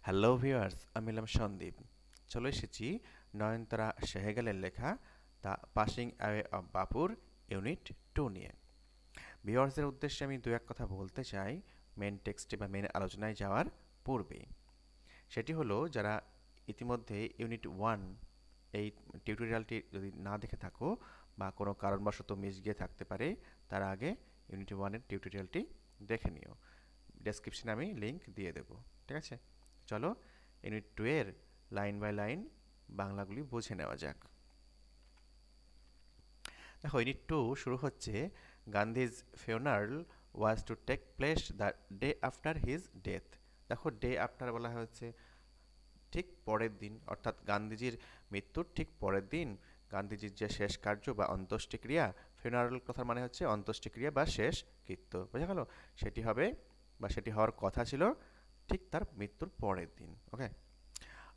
Hello viewers, আমি হলাম সন্দীপ। চলে এসেছি নয়নতারা সেহগালের লেখা দ্য পাসিং অ্যাওয়ে অফ বাপুর ইউনিট 2 নিয়ে। ভিউয়ার্সদের উদ্দেশ্যে আমি দু এক কথা বলতে চাই মেন টেক্সটে বা মেন আলোচনায় যাওয়ার পূর্বেই। সেটি হলো, যারা ইতিমধ্যে ইউনিট 1 এই টিউটোরিয়ালটি যদি না দেখে থাকো বা কোনো কারণবশত মিস গিয়ে থাকতে পারে, তার আগে ইউনিট 1 এর টিউটোরিয়ালটি দেখে নিও। ডেসক্রিপশনে আমি লিংক দিয়ে দেবো। ঠিক আছে, চলো ইউনিট 2 এর লাইন বাই লাইন বাংলাগুলি বুঝে নেওয়া যাক। দেখো, ইউনিট 2 শুরু হচ্ছে, Gandhi's funeral was to take place the day after his death. দেখো, ডে আফটার বলা হয়েছে ঠিক পরের দিন, অর্থাৎ গান্ধীজির মৃত্যুর ঠিক পরের দিন গান্ধীজির যে শেষ কার্য বা অন্ত্যেষ্টিক্রিয়া, ফিউনারাল কথার মানে হচ্ছে অন্ত্যেষ্টিক্রিয়া বা শেষ কৃত্য, বোঝা গেল? সেটি হবে বা সেটি হওয়ার কথা ছিল ঠিক তার মৃত্যুর পরের দিন। ওকে,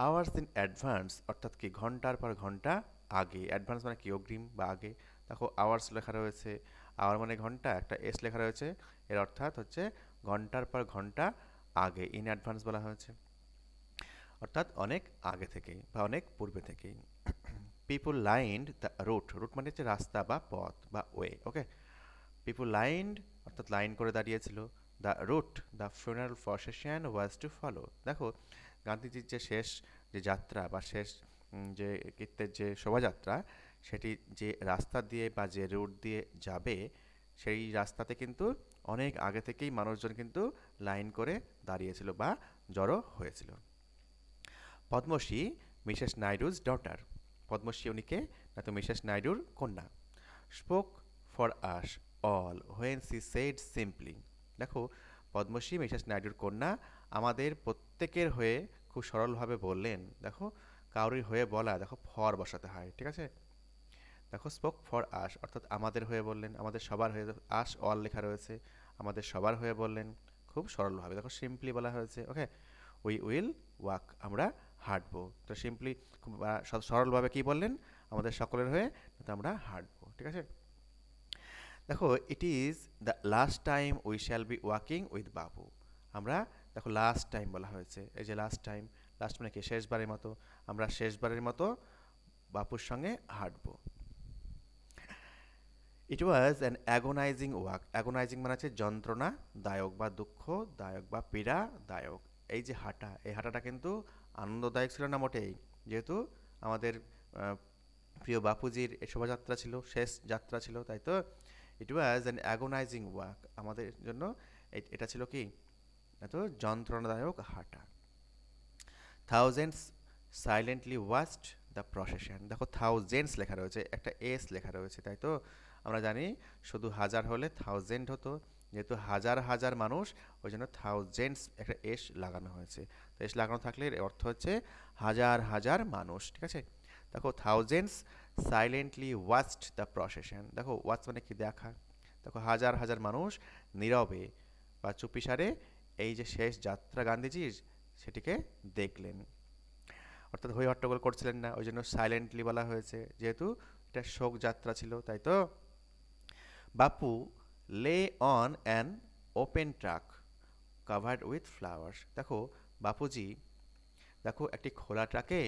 আওয়ার্স ইন অ্যাডভান্স অর্থাৎ কি ঘন্টার পর ঘন্টা আগে। অ্যাডভান্স মানে কি অগ্রিম বা আগে। দেখো, আওয়ার্স লেখা রয়েছে, আওয়ার মানে ঘন্টা, একটা এস লেখা রয়েছে, এর অর্থাৎ হচ্ছে ঘন্টার পর ঘন্টা আগে। ইন অ্যাডভান্স বলা হয়েছে, অর্থাৎ অনেক আগে থেকেই বা অনেক পূর্বে থেকেই। People lined the route, route মানে হচ্ছে রাস্তা বা পথ বা ওয়ে। ওকে, পিপুল লাইন্ড অর্থাৎ লাইন করে দাঁড়িয়েছিল। The route the funeral procession was to follow. দেখো, গান্ধীজির যে শেষ যে যাত্রা বা শেষ যে কৃত্যের যে শোভাযাত্রা, সেটি যে রাস্তা দিয়ে বা যে রুট দিয়ে যাবে, সেই রাস্তাতে কিন্তু অনেক আগে থেকেই মানুষজন কিন্তু লাইন করে দাঁড়িয়েছিল বা জড়ো হয়েছিল। Padmashri Mrs Naidu's daughter. পদ্মশ্রী উনিকে, না তো মিসেস নাইডুর কন্যা। Spoke for us all when she said simply. দেখো, পদ্মশ্রী মিসেস নাইডুর কন্যা আমাদের প্রত্যেকের হয়ে খুব সরলভাবে বললেন। দেখো, কারোর হয়ে বলা, দেখো ফর বসাতে হয়, ঠিক আছে? দেখো, স্পোক ফর আস অর্থাৎ আমাদের হয়ে বললেন, আমাদের সবার হয়ে। আস অল লেখা রয়েছে, আমাদের সবার হয়ে বললেন খুব সরলভাবে। দেখো, সিম্পলি বলা হয়েছে। ওকে, উই উইল ওয়াক, আমরা হাঁটবো। তো সিম্পলি খুব সরলভাবে কি বললেন, আমাদের সকলের হয়ে, তো আমরা হাঁটবো। ঠিক আছে, দেখো, it is the last time we shall be walking with বাবু। আমরা, দেখো লাস্ট টাইম বলা হয়েছে, এই যে লাস্ট টাইম, লাস্ট মানে কি শেষবারের মতো, আমরা শেষবারের মতো বাপুর সঙ্গে হাঁটবো। It was an agonising walk. Agonising মানে হচ্ছে যন্ত্রণাদায়ক বা দুঃখদায়ক বা পীড়াদায়ক। এই যে হাঁটা, এই হাঁটাটা কিন্তু আনন্দদায়ক ছিল না মোটেই, যেহেতু আমাদের প্রিয় বাপুজির এই শোভাযাত্রা ছিল, শেষ যাত্রা ছিল, তাই তো। It was an agonising walk, আমাদের জন্য এটা ছিল কি, এত যন্ত্রণাদায়ক হাঁটা। Thousands silently watched the procession. দেখো, থাউজেন্ডস লেখা রয়েছে, একটা এস লেখা রয়েছে, তাই তো। আমরা জানি শুধু হাজার হলে থাউজেন্ড হতো, যেহেতু হাজার হাজার মানুষ, ওই জন্য থাউজেন্ডস একটা এস লাগানো হয়েছে। তো এস লাগানো থাকলে এর অর্থ হচ্ছে হাজার হাজার মানুষ। ঠিক আছে, দেখো, thousands silently watched the procession. দেখো, ওয়াচ মানে কি দেখা। দেখো, হাজার হাজার মানুষ নীরবে বা চুপিসারে এই যে শেষ যাত্রা গান্ধীজির, সেটিকে দেখলেন। অর্থাৎ হই হট্টগোল করছিলেন না, ওই জন্য সাইলেন্টলি বলা হয়েছে, যেহেতু এটা শোক যাত্রা ছিল, তাই তো। বাপু lay on an open truck covered with flowers. দেখো, বাপুজি, দেখো একটি খোলা ট্রাকে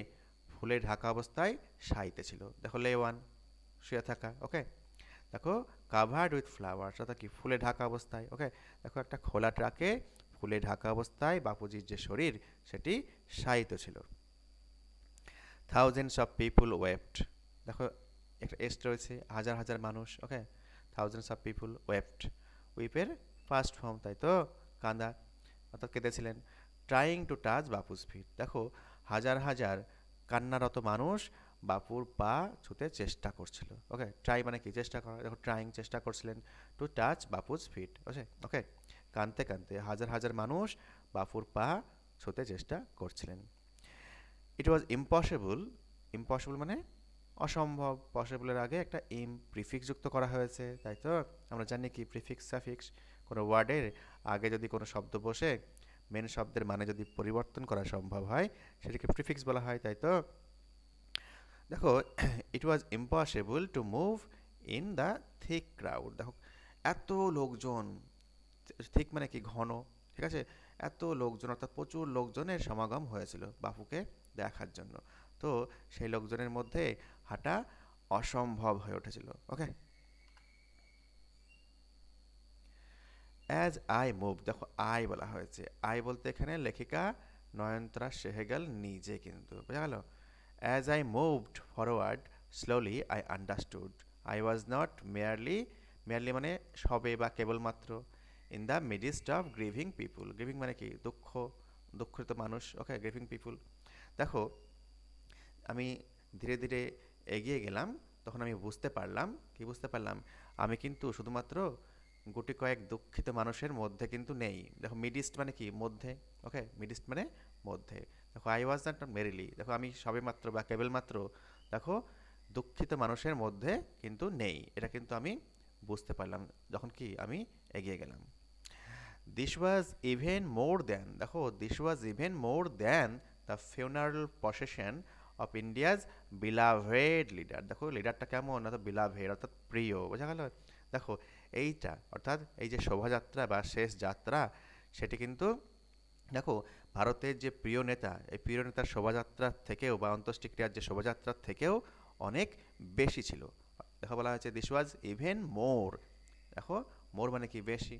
ফুলে ঢাকা অবস্থায় শায়িতে ছিল। দেখো, লে ওয়ান শুয়ে থাকা। ওকে, দেখো, কাভার্ড উইথ ফ্লাওয়ার্স অর্থাৎ কি ফুলে ঢাকা অবস্থায়। ওকে, দেখো একটা খোলা ট্রাকে ফুলে ঢাকা অবস্থায় বাপুজির যে শরীর, সেটি শায়িত ছিল। Thousands of people wept. দেখো, একটা এস রয়েছে, হাজার হাজার মানুষ। Okay, thousands of people wept, উইপের ফার্স্ট ফর্ম, তাই তো, কাঁদা অর্থাৎ কেঁদেছিলেন। Trying to touch Bapu's feet. দেখো, হাজার হাজার কান্নারত মানুষ বাপুর পা ছুতে চেষ্টা করছিল। ওকে, ট্রাই মানে কি চেষ্টা করা, দেখো ট্রাইং চেষ্টা করছিলেন, টু টাচ বাপুস ফিট। ওকে, ওকে, কাঁদতে কাঁদতে হাজার হাজার মানুষ বাপুর পা ছুতে চেষ্টা করছিলেন। ইট ওয়াজ ইম্পসিবল, ইম্পসিবল মানে অসম্ভব, পসিবলের আগে একটা প্রিফিক্স যুক্ত করা হয়েছে, তাই তো। আমরা জানি কি প্রিফিক্স সাফিক্স, কোনো ওয়ার্ডের আগে যদি কোনো শব্দ বসে মেন শব্দের মানে যদি পরিবর্তন করা সম্ভব হয়, সেটাকে প্রিফিক্স বলা হয়, তাই তো। দেখো, it was impossible to move in the thick crowd. দেখো, এত লোকজন, থিক মানে কি ঘন, ঠিক আছে, এত লোকজন অর্থাৎ প্রচুর লোকজনের সমাগম হয়েছিল বাপুকে দেখার জন্য। তো সেই লোকজনের মধ্যে হাঁটা অসম্ভব হয়ে উঠেছিল। ওকে, অ্যাজ আই মুভ, দেখো আই বলা হয়েছে, আই বলতে এখানে লেখিকা নয়নতারা সেহগাল নিজে, কিন্তু বোঝা গেল। As I moved forward slowly I understood I was not merely, merely মানে সবে বা কেবলমাত্র, in the midst of grieving people, grieving মানে কি দুঃখিত মানুষ। Okay, grieving people. দেখো আমি ধীরে ধীরে এগিয়ে গেলাম, তখন আমি বুঝতে পারলাম, কি বুঝতে পারলাম, আমি কিন্তু শুধুমাত্র গুটি কয়েক দুঃখিত মানুষের মধ্যে কিন্তু নেই। দেখো মিডিস্ট মানে কি, মধ্যে। ওকে, মিডিস্ট মানে মধ্যে। দেখো আই ওয়াজ নট মেরিলি, দেখো আমি সবেমাত্র বা কেবলমাত্র দেখো দুঃখিত মানুষের মধ্যে কিন্তু নেই, এটা কিন্তু আমি বুঝতে পারলাম যখন কি আমি এগিয়ে গেলাম। This was even more than, দেখো this was even more than the funeral procession of India's beloved leader, দেখো লিডারটা কেমন, না তো বিলাভেড অর্থাৎ প্রিয়, বোঝা গেল। দেখো এইটা অর্থাৎ এই যে শোভাযাত্রা বা শেষ যাত্রা, সেটি কিন্তু দেখো ভারতের যে প্রিয় নেতা, এই প্রিয় নেতার শোভাযাত্রার থেকেও বা অন্ত্যেষ্টিক্রিয়ার যে শোভাযাত্রার থেকেও অনেক বেশি ছিল। দেখো বলা হয়েছে দিস ওয়াজ ইভেন মোর, দেখো মোর মানে কি বেশি,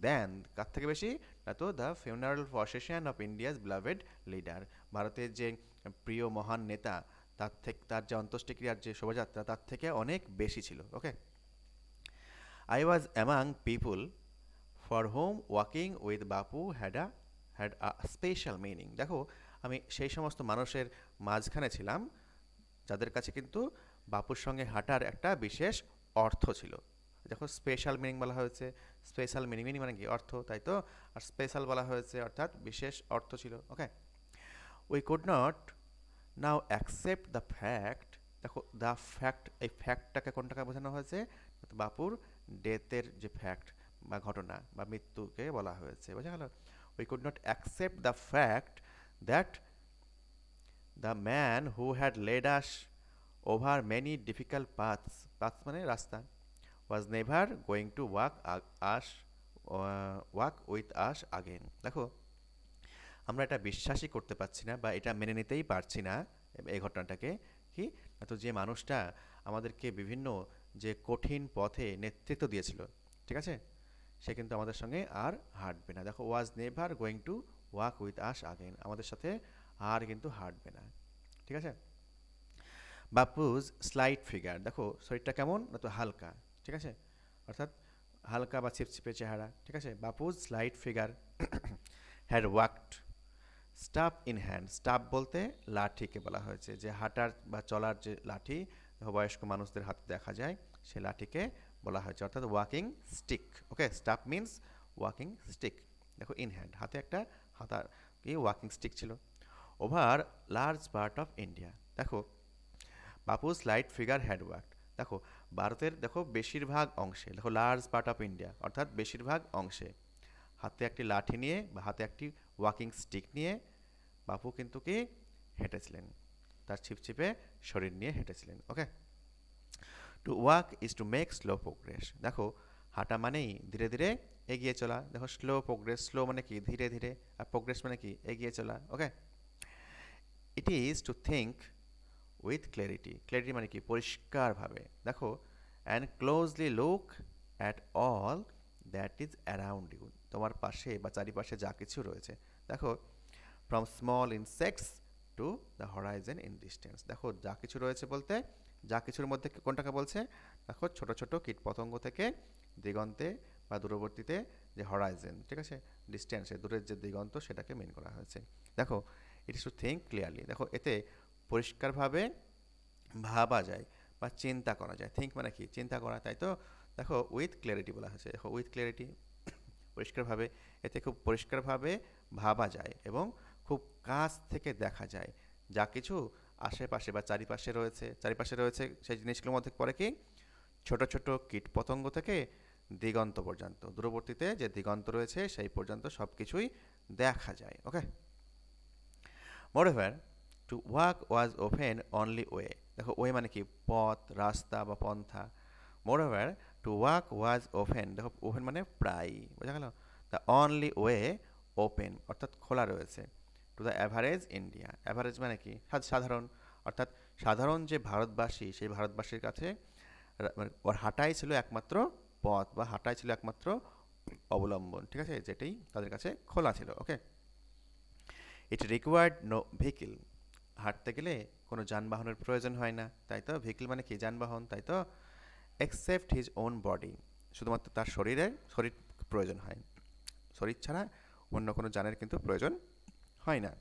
দেন কার থেকে বেশি, না তো the funeral procession of India's beloved leader, ভারতের যে প্রিয় মহান নেতা তার থেকে, তার যে অন্ত্যেষ্টিক্রিয়ার যে শোভাযাত্রা তার থেকে অনেক বেশি ছিল। Okay, I was among people for whom walking with Bapu had a special meaning, দেখো আমি সেই সমস্ত মানুষের মাঝখানে ছিলাম যাদের কাছে কিন্তু বাপুর সঙ্গে হাঁটার একটা বিশেষ অর্থ ছিল। দেখো স্পেশাল মিনিং বলা হয়েছে, স্পেশাল মিনিং মিনিং মানে কি অর্থ, তাই তো, আর স্পেশাল বলা হয়েছে অর্থাৎ বিশেষ অর্থ ছিল। Okay, we could not now accept the fact, দেখো দ্য ফ্যাক্ট, এই ফ্যাক্টটাকে কোনটাকে বোঝানো হয়েছে, বাপুর ডেথের যে ফ্যাক্ট বা ঘটনা বা মৃত্যুকে বলা হয়েছে, বোঝা গেল। We could not accept the fact that the man who had led us over many difficult paths, paths মানে রাস্তা, was never going to walk with us again, দেখো আমরা এটা বিশ্বাসই করতে পারছি না বা এটা মেনে নিতেই পারছি না এই ঘটনাটাকে, কি না তো যে মানুষটা আমাদেরকে বিভিন্ন যে কঠিন পথে নেতৃত্ব দিয়েছিল, ঠিক আছে, সে কিন্তু আমাদের সঙ্গে আর হাঁটবে না। দেখো ওয়াজ never going to walk with us again, আমাদের সাথে আর কিন্তু হাঁটবে না, ঠিক আছে। বাপুজ স্লাইট ফিগার, দেখো শরীরটা কেমন, না তো হালকা, ঠিক আছে, অর্থাৎ হালকা বা ছিপছিপে চেহারা, ঠিক আছে। Bapu's slight figure had walked staff in hand, staff বলতে লাঠিকে বলা হয়েছে, যে হাঁটার বা চলার যে লাঠি বয়স্ক মানুষদের হাতে দেখা যায় সে লাঠিকে বলা হয়েছে, অর্থাৎ walking stick. Okay, staff means walking stick, দেখো ইন হ্যান্ড হাতে একটা হাতার কি ওয়াকিং স্টিক ছিল। Over large part of India, দেখো Bapu's light figure had walk, দেখো ভারতের দেখো বেশিরভাগ অংশে, দেখো লার্জ পার্ট অফ ইন্ডিয়া অর্থাৎ বেশিরভাগ অংশে হাতে একটি লাঠি নিয়ে বা হাতে একটি ওয়াকিং স্টিক নিয়ে বাপু কিন্তু কি হেঁটেছিলেন, তার ছিপছিপে শরীর নিয়ে হেঁটেছিলেন। Okay, to walk is to make slow progress, দেখো হাঁটা মানেই ধীরে ধীরে এগিয়ে চলা, দেখো স্লো প্রোগ্রেস, স্লো মানে কি ধীরে ধীরে, আর প্রোগ্রেস মানে কি এগিয়ে চলা। Okay, it is to think with clarity, clarity মানে কি পরিষ্কারভাবে, দেখো and closely look at all that is around you, তোমার পাশে বা চারিপাশে যা কিছু রয়েছে, দেখো from small insects to the horizon in distance, দেখো যা কিছু রয়েছে বলতে যা কিছুর মধ্যে কোনটাকে বলছে, দেখো ছোট ছোট কীটপতঙ্গ থেকে দিগন্তে বা দূরবর্তীতে যে হরাইজন, ঠিক আছে, ডিস্টেন্সে দূরের যে দিগন্ত সেটাকে মেন করা হয়েছে। দেখো ইট ইস টু থিঙ্ক ক্লিয়ারলি, দেখো এতে পরিষ্কারভাবে ভাবা যায় বা চিন্তা করা যায়, থিঙ্ক মানে কি চিন্তা করা, তাই তো, দেখো উইথ ক্লিয়ারিটি বলা হয়েছে, দেখো উইথ ক্লিয়ারিটি পরিষ্কারভাবে, এতে খুব পরিষ্কারভাবে ভাবা যায় এবং খুব কাছ থেকে দেখা যায় যা কিছু আশেপাশে বা চারিপাশে রয়েছে সেই জিনিসগুলোর মধ্যে পড়ে কি ছোট ছোট কীট পতঙ্গ থেকে দিগন্ত পর্যন্ত, দূরবর্তীতে যে দিগন্ত রয়েছে সেই পর্যন্ত সব কিছুই দেখা যায়। Okay, moreover to walk was open only way, দেখো ওয়ে মানে কি পথ রাস্তা বা পন্থা, moreover to walk was open, দেখো ওপেন মানে প্রায়, বোঝা গেল, দ্য অনলি ওয়ে ওপেন অর্থাৎ খোলা রয়েছে to the average India. Average মানে কি সাধারণ, অর্থাৎ সাধারণ যে ভারতবাসী সেই ভারতবাসীর কাছে মানে ওর হাঁটাই ছিল একমাত্র পথ বা হাঁটাই ছিল একমাত্র অবলম্বন, ঠিক আছে, যেটাই তাদের কাছে খোলা ছিল। ওকে, ইট রিকোয়ার্ড নো ভেহিকেল, হাঁটতে গেলে কোনো যানবাহনের প্রয়োজন হয় না, তাই তো, ভেহিকেল মানে কি যানবাহন, তাই তো, এক্সেপ্ট হিজ ওন বডি, শুধুমাত্র তার শরীর প্রয়োজন হয়, শরীর ছাড়া অন্য কোনো যানের কিন্তু প্রয়োজন হয় না।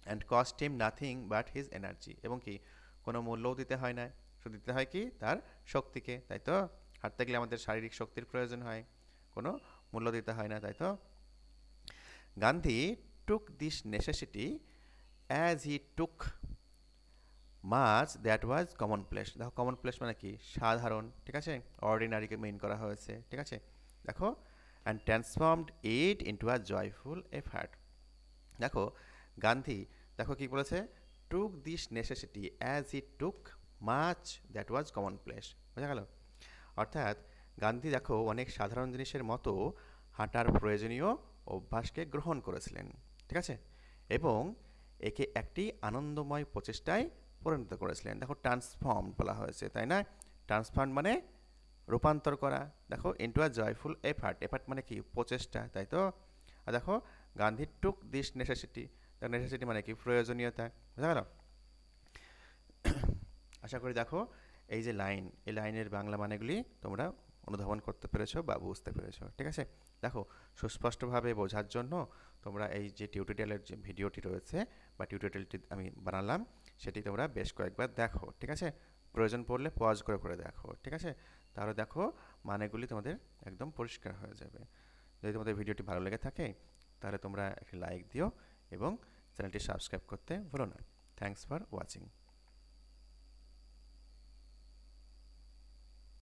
And cost him nothing but his energy, এবং কি কোনো মূল্যও দিতে হয় না, শুধু দিতে হয় কি তার শক্তিকে, তাই তো, হাঁটতে গেলে আমাদের শারীরিক শক্তির প্রয়োজন হয়, কোনো মূল্য দিতে হয় না, তাই তো। Gandhi took this necessity as he took much that was commonplace. দেখো কমন প্লেস মানে কি সাধারণ, ঠিক আছে, অর্ডিনারিকে মেইন করা হয়েছে, ঠিক আছে, দেখো, and transformed it into a joyful effort. দেখো গান্ধী, দেখো কি বলেছে, took this necessity as he took much that was commonplace, বোঝা গেল, অর্থাৎ গান্ধী দেখো অনেক সাধারণ জিনিসের মতো হাঁটার প্রয়োজনীয় অভ্যাসকে গ্রহণ করেছিলেন, ঠিক আছে, এবং একে একটি আনন্দময় প্রচেষ্টায় পরিণত করেছিলেন। দেখো ট্রান্সফর্ম বলা হয়েছে, তাই না, ট্রান্সফর্ম মানে রূপান্তর করা, দেখো into a joyful effort, effort মানে কি প্রচেষ্টা, তাই তো। আর দেখো Gandhi took this necessity, necessity মানে কি প্রয়োজনীয়তা, বুঝা গেল। আশা করি দেখো এই যে লাইন, এই লাইনের বাংলা মানেগুলি তোমরা অনুধাবন করতে পেরেছো বা বুঝতে পেরেছো, ঠিক আছে। দেখো সুস্পষ্টভাবে বোঝার জন্য তোমরা এই যে টিউটোরিয়ালের যে ভিডিওটি রয়েছে বা টিউটোরিয়ালটি আমি বানালাম সেটি তোমরা বেশ কয়েকবার দেখো, ঠিক আছে, প্রয়োজন পড়লে পজ করে দেখো, ঠিক আছে, তাহলে দেখো মানেগুলি তোমাদের একদম পরিষ্কার হয়ে যাবে। যদি তোমাদের ভিডিওটি ভালো লেগে থাকে তাহলে তোমরা একটি লাইক দিও এবং চ্যানেলটি সাবস্ক্রাইব করতে ভুলো না। Thanks for watching.